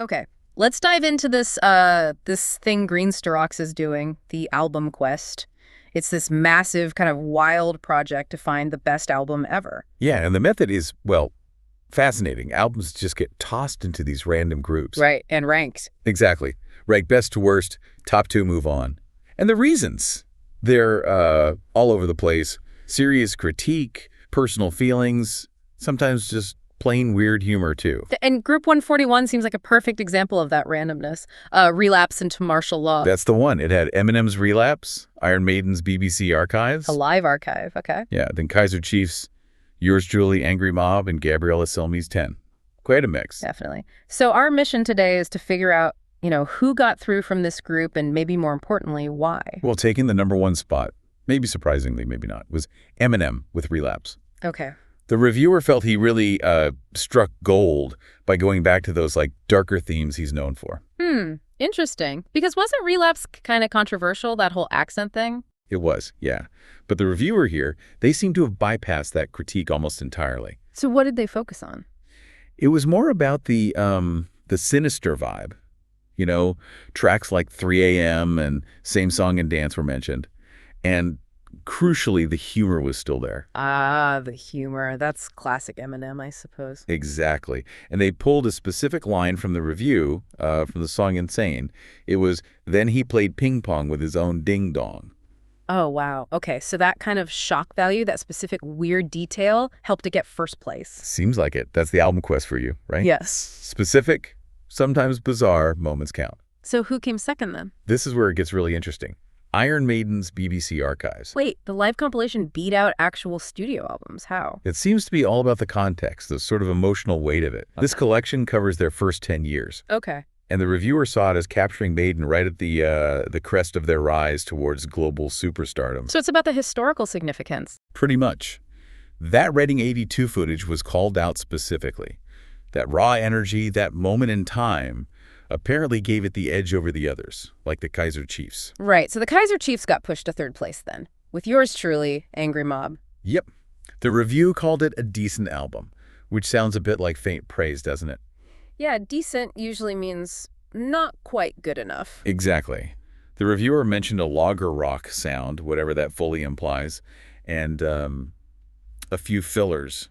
Okay, let's dive into this this thing Green Starox is doing, the album quest. It's this massive, kind of wild project to find the best album ever. Yeah, and the method is, well, fascinating. Albums just get tossed into these random groups. Right, and ranked. Exactly. Rank best to worst, top 2 move on. And the reasons, they're all over the place. Serious critique, personal feelings, sometimes just plain weird humor, too. And Group 141 seems like a perfect example of that randomness. Relapse into martial law. That's the one. It had Eminem's Relapse, Iron Maiden's BBC Archives. A live archive, okay. Yeah, then Kaiser Chiefs, Yours Truly, Angry Mob, and Gabriella Cilmi's 10. Quite a mix. Definitely. So our mission today is to figure out, who got through from this group and maybe more importantly, why. Well, taking the #1 spot, maybe surprisingly, maybe not, was Eminem with Relapse. Okay. The reviewer felt he really struck gold by going back to those darker themes he's known for. Interesting. Because wasn't Relapse kind of controversial, that whole accent thing? It was, yeah. But the reviewer here, they seem to have bypassed that critique almost entirely. So what did they focus on? It was more about the sinister vibe. Tracks like 3 a.m. and Same Song and Dance were mentioned. And crucially, the humor was still there. Ah, the humor. That's classic Eminem, I suppose. Exactly. And they pulled a specific line from the review, from the song Insane. It was, then he played ping pong with his own ding-dong. Oh, wow. Okay, so that kind of shock value, that specific weird detail, helped to get first place. Seems like it. That's the album quest for you, right? Yes. Specific, sometimes bizarre moments count. So who came second then? This is where it gets really interesting. Iron Maiden's BBC Archives. Wait, the live compilation beat out actual studio albums. How? It seems to be all about the context, the sort of emotional weight of it. This collection covers their first 10 years. Okay. And the reviewer saw it as capturing Maiden right at the crest of their rise towards global superstardom. So it's about the historical significance. Pretty much. That Reading 82 footage was called out specifically. That raw energy, that moment in time, apparently gave it the edge over the others, like the Kaiser Chiefs. Right, so the Kaiser Chiefs got pushed to third place then, with Yours Truly, Angry Mob. Yep. The review called it a decent album, which sounds a bit like faint praise, doesn't it? Yeah, decent usually means not quite good enough. Exactly. The reviewer mentioned a logger rock sound, whatever that fully implies, and a few fillers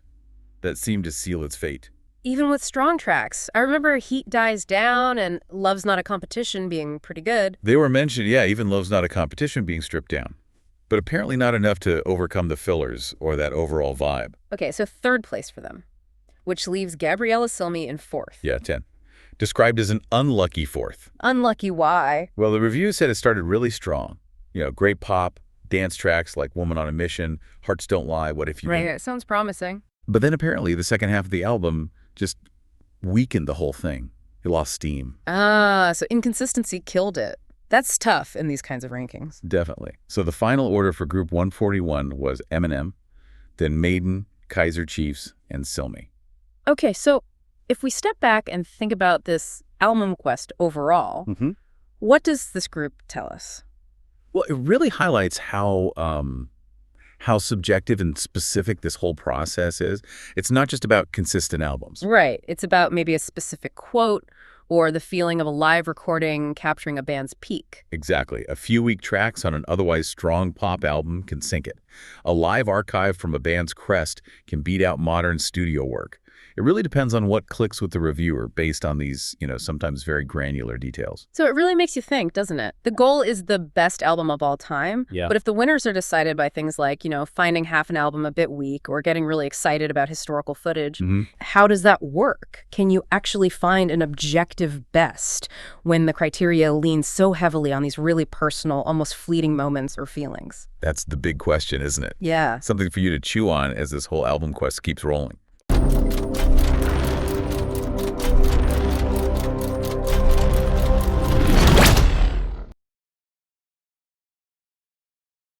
that seemed to seal its fate. Even with strong tracks. I remember Heat Dies Down and Love's Not a Competition being pretty good. They were mentioned, yeah, even Love's Not a Competition being stripped down. But apparently not enough to overcome the fillers or that overall vibe. Okay, so third place for them, which leaves Gabriella Cilmi in fourth. Yeah, 10. Described as an unlucky fourth. Unlucky why? Well, the review said it started really strong. Great pop, dance tracks like Woman on a Mission, Hearts Don't Lie, What If You Right, Didn't. it sounds promising. But then apparently the second half of the album just weakened the whole thing. It lost steam. Ah, so inconsistency killed it. That's tough in these kinds of rankings. Definitely. So the final order for Group 141 was Eminem, then Maiden, Kaiser Chiefs, and Cilmi. Okay, so if we step back and think about this album quest overall, what does this group tell us? Well, it really highlights how subjective and specific this whole process is. It's not just about consistent albums. Right. It's about maybe a specific quote or the feeling of a live recording capturing a band's peak. Exactly. A few weak tracks on an otherwise strong pop album can sink it. A live archive from a band's crest can beat out modern studio work. It really depends on what clicks with the reviewer based on these, sometimes very granular details. So it really makes you think, doesn't it? The goal is the best album of all time. Yeah. But if the winners are decided by things like, finding half an album a bit weak or getting really excited about historical footage, how does that work? Can you actually find an objective best when the criteria leans so heavily on these really personal, almost fleeting moments or feelings? That's the big question, isn't it? Yeah. Something for you to chew on as this whole album quest keeps rolling.